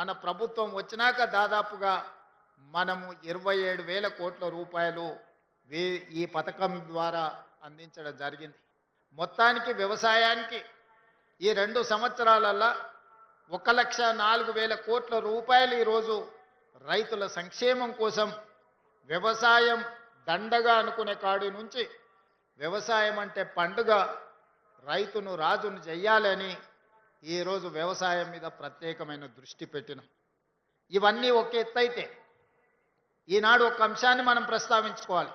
మన ప్రభుత్వం వచ్చినాక దాదాపుగా మనము 27,000 కోట్ల రూపాయలు ఈ పథకం ద్వారా అందించడం జరిగింది. మొత్తానికి వ్యవసాయానికి ఈ 2 సంవత్సరాలలో 1,04,000 కోట్ల రూపాయలు ఈరోజు రైతుల సంక్షేమం కోసం వ్యవసాయం దండగా అనుకునే కాడి నుంచి వ్యవసాయం అంటే పండుగ, రైతును రాజును చెయ్యాలని ఈరోజు వ్యవసాయం మీద ప్రత్యేకమైన దృష్టి పెట్టినాం. ఇవన్నీ ఒక ఎత్తైతే ఈనాడు ఒక అంశాన్ని మనం ప్రస్తావించుకోవాలి.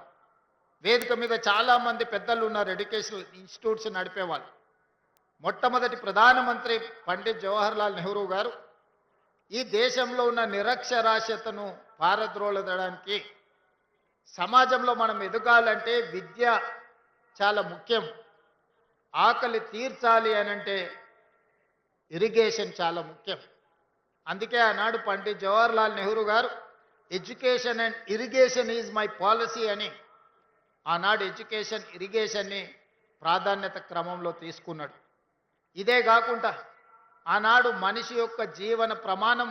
వేదిక మీద చాలామంది పెద్దలు ఉన్నారు, ఎడ్యుకేషనల్ ఇన్స్టిట్యూట్స్ నడిపేవాళ్ళు. మొట్టమొదటి ప్రధానమంత్రి పండిత్ జవహర్లాల్ నెహ్రూ గారు ఈ దేశంలో ఉన్న నిరక్షరాస్యతను పారద్రోలడానికి, సమాజంలో మనం ఎదగాలంటే విద్య చాలా ముఖ్యం, ఆకలి తీర్చాలి అనంటే ఇరిగేషన్ చాలా ముఖ్యం. అందుకే ఆనాడు పండిత్ జవహర్లాల్ నెహ్రూ గారు education and irrigation is my policy అని ఆనాడు ఎడ్యుకేషన్ ఇరిగేషన్ని ప్రాధాన్యత క్రమంలో తీసుకున్నాడు. ఇదే కాకుండా ఆనాడు మనిషి యొక్క జీవన ప్రమాణం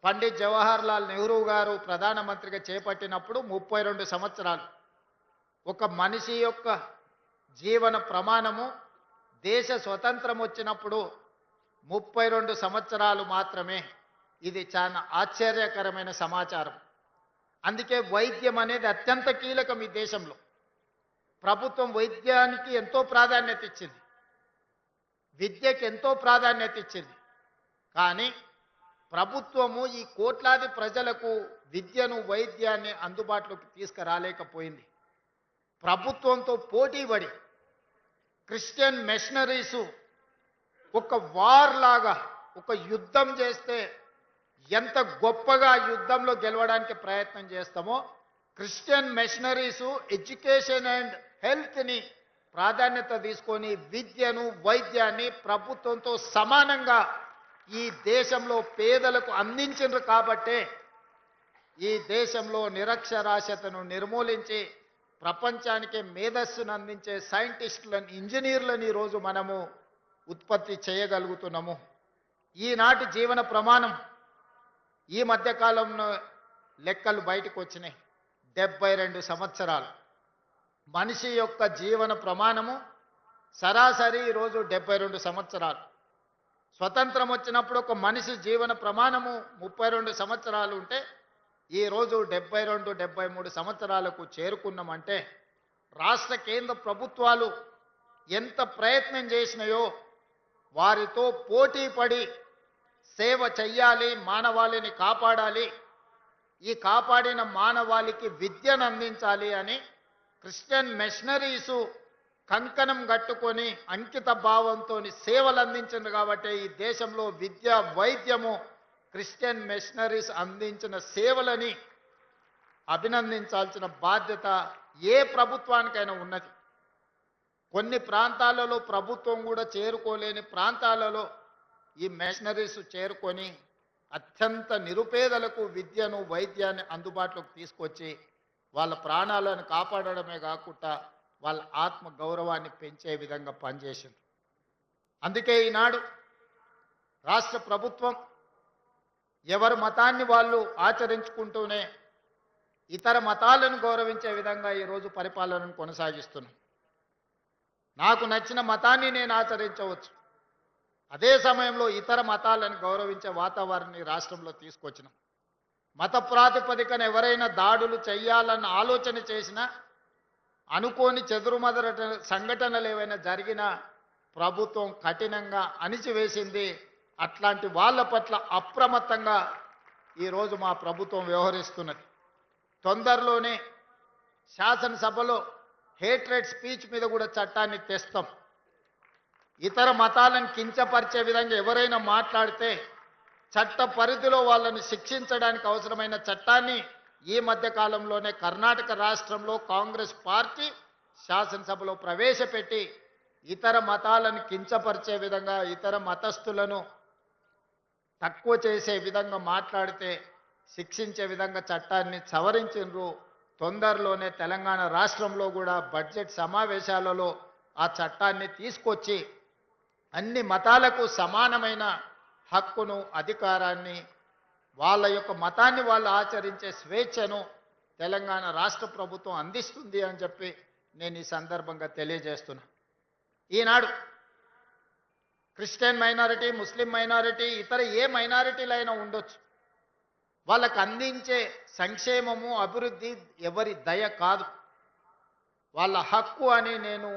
పండిత్ జవహర్లాల్ నెహ్రూ గారు ప్రధానమంత్రిగా చేపట్టినప్పుడు 32 సంవత్సరాలు. ఒక మనిషి యొక్క జీవన ప్రమాణము దేశ స్వతంత్రం వచ్చినప్పుడు 32 సంవత్సరాలు మాత్రమే. ఇది చాలా ఆశ్చర్యకరమైన సమాచారం. అందుకే వైద్యం అనేది అత్యంత కీలకం ఈ దేశంలో. ప్రభుత్వం వైద్యానికి ఎంతో ప్రాధాన్యత ఇచ్చింది, విద్యకి ఎంతో ప్రాధాన్యత ఇచ్చింది. కానీ ప్రభుత్వము ఈ కోట్లాది ప్రజలకు విద్యను, వైద్యాన్ని అందుబాటులోకి తీసుకురాలేకపోయింది. ప్రభుత్వంతో పోటీపడి క్రిస్టియన్ మిషనరీసు ఒక వార్ లాగా ఒక యుద్ధం చేస్తే ఎంత గొప్పగా యుద్ధంలో గెలవడానికి ప్రయత్నం చేస్తామో, క్రిస్టియన్ మిషనరీసు ఎడ్యుకేషన్ అండ్ హెల్త్ని ప్రాధాన్యత తీసుకొని విద్యను, వైద్యాన్ని ప్రభుత్వంతో సమానంగా ఈ దేశంలో పేదలకు అందించారు. కాబట్టే ఈ దేశంలో నిరక్షరాస్యతను నిర్మూలించి ప్రపంచానికి మేధస్సును అందించే సైంటిస్టులను, ఇంజనీర్లను ఈరోజు మనము ఉత్పత్తి చేయగలుగుతున్నాము. ఈనాటి జీవన ప్రమాణం ఈ మధ్యకాలంలో లెక్కలు బయటకు వచ్చినాయి. 72 సంవత్సరాలు మనిషి యొక్క జీవన ప్రమాణము సరాసరి ఈరోజు 72 సంవత్సరాలు. స్వతంత్రం వచ్చినప్పుడు ఒక మనిషి జీవన ప్రమాణము 32 సంవత్సరాలు ఉంటే ఈరోజు 72, 73 సంవత్సరాలకు చేరుకున్నామంటే రాష్ట్ర కేంద్ర ప్రభుత్వాలు ఎంత ప్రయత్నం చేసినాయో వారితో పోటీ పడి సేవ చెయ్యాలి, మానవాళిని కాపాడాలి, ఈ కాపాడిన మానవాళికి విద్యను అందించాలి అని క్రిస్టియన్ మిషనరీసు కంకణం కట్టుకొని అంకిత భావంతో సేవలు అందించింది. కాబట్టి ఈ దేశంలో విద్య, వైద్యము క్రిస్టియన్ మిషనరీస్ అందించిన సేవలని అభినందించాల్సిన బాధ్యత ఏ ప్రభుత్వానికైనా ఉన్నది. కొన్ని ప్రాంతాలలో ప్రభుత్వం కూడా చేరుకోలేని ప్రాంతాలలో ఈ మిషనరీస్ చేరుకొని అత్యంత నిరుపేదలకు విద్యను, వైద్యాన్ని అందుబాటులోకి తీసుకొచ్చి వాళ్ళ ప్రాణాలను కాపాడడమే కాకుండా వాళ్ళ ఆత్మ గౌరవాన్ని పెంచే విధంగా పనిచేసింది. అందుకే ఈనాడు రాష్ట్ర ప్రభుత్వం ఎవరి మతాన్ని వాళ్ళు ఆచరించుకుంటూనే ఇతర మతాలను గౌరవించే విధంగా ఈరోజు పరిపాలనను కొనసాగిస్తున్నాం. నాకు నచ్చిన మతాన్ని నేను ఆచరించవచ్చు, అదే సమయంలో ఇతర మతాలను గౌరవించే వాతావరణాన్ని రాష్ట్రంలో తీసుకొచ్చినాం. మత ప్రాతిపదికన ఎవరైనా దాడులు చేయాలన్న ఆలోచన చేసినా, అనుకోని చెదురుమదర సంఘటనలు ఏవైనా జరిగినా ప్రభుత్వం కఠినంగా అణిచివేసింది. అట్లాంటి వాళ్ళ పట్ల అప్రమత్తంగా ఈరోజు మా ప్రభుత్వం వ్యవహరిస్తున్నది. తొందరలోనే శాసనసభలో హేట్రెడ్ స్పీచ్ మీద కూడా చట్టాన్ని తెస్తాం. ఇతర మతాలను కించపరిచే విధంగా ఎవరైనా మాట్లాడితే చట్ట పరిధిలో వాళ్ళని శిక్షించడానికి అవసరమైన చట్టాన్ని ఈ మధ్య కాలంలోనే కర్ణాటక రాష్ట్రంలో కాంగ్రెస్ పార్టీ శాసనసభలో ప్రవేశపెట్టి ఇతర మతాలను కించపరిచే విధంగా, ఇతర మతస్థులను తక్కువ చేసే విధంగా మాట్లాడితే శిక్షించే విధంగా చట్టాన్ని సవరించిండ్రు. తొందరలోనే తెలంగాణ రాష్ట్రంలో కూడా బడ్జెట్ సమావేశాలలో ఆ చట్టాన్ని తీసుకొచ్చి అన్ని మతాలకు సమానమైన హక్కును, అధికారాన్ని, వాళ్ళ యొక్క మతాన్ని వాళ్ళు ఆచరించే స్వేచ్ఛను తెలంగాణ రాష్ట్ర ప్రభుత్వం అందిస్తుంది అని చెప్పి నేను ఈ సందర్భంగా తెలియజేస్తున్నా. ఈనాడు క్రిస్టియన్ మైనారిటీ, ముస్లిం మైనారిటీ, ఇతర ఏ మైనారిటీలైనా ఉండొచ్చు, వాళ్ళకు అందించే సంక్షేమము, అభివృద్ధి ఎవరి దయ కాదు, వాళ్ళ హక్కు అని నేను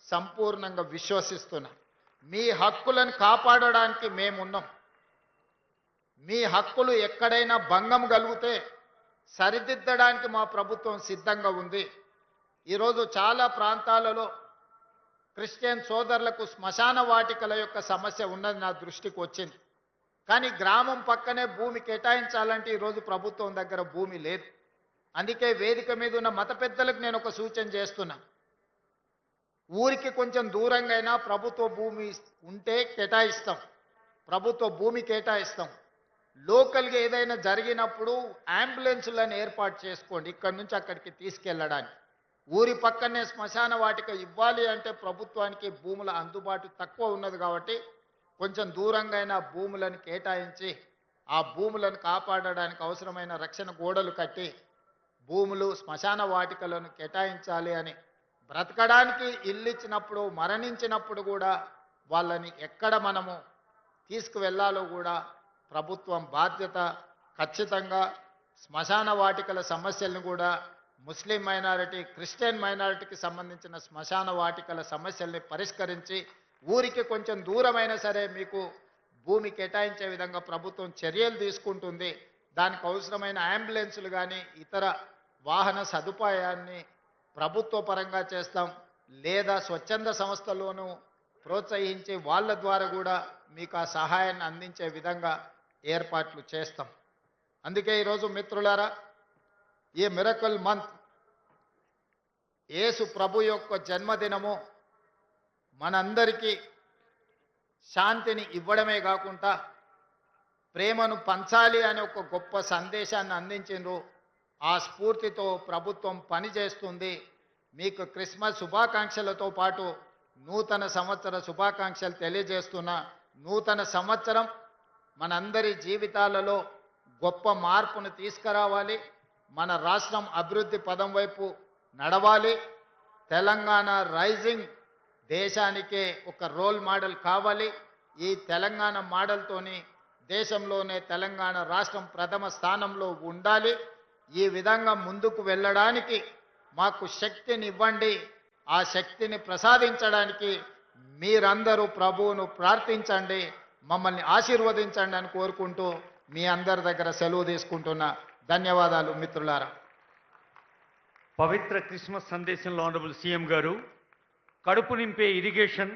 సంపూర్ణంగా విశ్వసిస్తున్నా. మీ హక్కులను కాపాడడానికి మేమున్నాం. మీ హక్కులు ఎక్కడైనా భంగం కలిగితే సరిదిద్దడానికి మా ప్రభుత్వం సిద్ధంగా ఉంది. ఈరోజు చాలా ప్రాంతాలలో క్రిస్టియన్ సోదరులకు శ్మశాన వాటికల యొక్క సమస్య ఉన్నది నా దృష్టికి వచ్చింది. కానీ గ్రామం పక్కనే భూమి కేటాయించాలంటే ఈరోజు ప్రభుత్వం దగ్గర భూమి లేదు. అందుకే వేదిక మీద ఉన్న మత పెద్దలకు నేను ఒక సూచన చేస్తున్నా. ఊరికి కొంచెం దూరంగా అయినా ప్రభుత్వ భూమి ఉంటే కేటాయిస్తాం, ప్రభుత్వ భూమి కేటాయిస్తాం. లోకల్గా ఏదైనా జరిగినప్పుడు అంబులెన్సులను ఏర్పాటు చేసుకోండి ఇక్కడి నుంచి అక్కడికి తీసుకెళ్ళడానికి. ఊరి పక్కనే శ్మశాన వాటిక ఇవ్వాలి అంటే ప్రభుత్వానికి భూముల అందుబాటు తక్కువ ఉన్నది కాబట్టి కొంచెం దూరంగా అయినా భూములను కేటాయించి ఆ భూములను కాపాడడానికి అవసరమైన రక్షణ గోడలు కట్టి భూములు, శ్మశాన వాటికలను కేటాయించాలి అని, బ్రతకడానికి ఇల్లు ఇచ్చినప్పుడు, మరణించినప్పుడు కూడా వాళ్ళని ఎక్కడ మనము తీసుకువెళ్ళాలో కూడా ప్రభుత్వం బాధ్యత. ఖచ్చితంగా శ్మశాన వాటికల సమస్యలను కూడా ముస్లిం మైనారిటీ, క్రిస్టియన్ మైనారిటీకి సంబంధించిన శ్మశాన వాటికల సమస్యల్ని పరిష్కరించి ఊరికి కొంచెం దూరమైనా సరే మీకు భూమి కేటాయించే విధంగా ప్రభుత్వం చర్యలు తీసుకుంటుంది. దానికి అవసరమైన అంబులెన్సులు కానీ ఇతర వాహన సదుపాయాన్ని ప్రభుత్వ పరంగా చేస్తాం, లేదా స్వచ్ఛంద సంస్థలోనూ ప్రోత్సహించి వాళ్ళ ద్వారా కూడా మీకు ఆ సహాయాన్ని అందించే విధంగా ఏర్పాట్లు చేస్తాం. అందుకే ఈరోజు మిత్రులారా, ఈ మిరకల్ మంత్ యేసు ప్రభు యొక్క జన్మదినము మనందరికీ శాంతిని ఇవ్వడమే కాకుండా ప్రేమను పంచాలి అనే ఒక గొప్ప సందేశాన్ని అందించిండ్రు. ఆ స్ఫూర్తితో ప్రభుత్వం పనిచేస్తుంది. మీకు క్రిస్మస్ శుభాకాంక్షలతో పాటు నూతన సంవత్సర శుభాకాంక్షలు తెలియజేస్తున్నా. నూతన సంవత్సరం మనందరి జీవితాలలో గొప్ప మార్పును తీసుకురావాలి. మన రాష్ట్రం అభివృద్ధి పదం వైపు నడవాలి. తెలంగాణ రైజింగ్ దేశానికే ఒక రోల్ మోడల్ కావాలి. ఈ తెలంగాణ మోడల్తోని దేశంలోనే తెలంగాణ రాష్ట్రం ప్రథమ స్థానంలో ఉండాలి. ఈ విధంగా ముందుకు వెళ్ళడానికి మాకు శక్తిని ఇవ్వండి. ఆ శక్తిని ప్రసాదించడానికి మీరందరూ ప్రభువును ప్రార్థించండి, మమ్మల్ని ఆశీర్వదించండి అని కోరుకుంటూ మీ అందరి దగ్గర సెలవు తీసుకుంటున్నా. ధన్యవాదాలు మిత్రులారా. పవిత్ర క్రిస్మస్ సందేశంలో ఆనరబుల్ సీఎం గారు కడుపు నింపే ఇరిగేషన్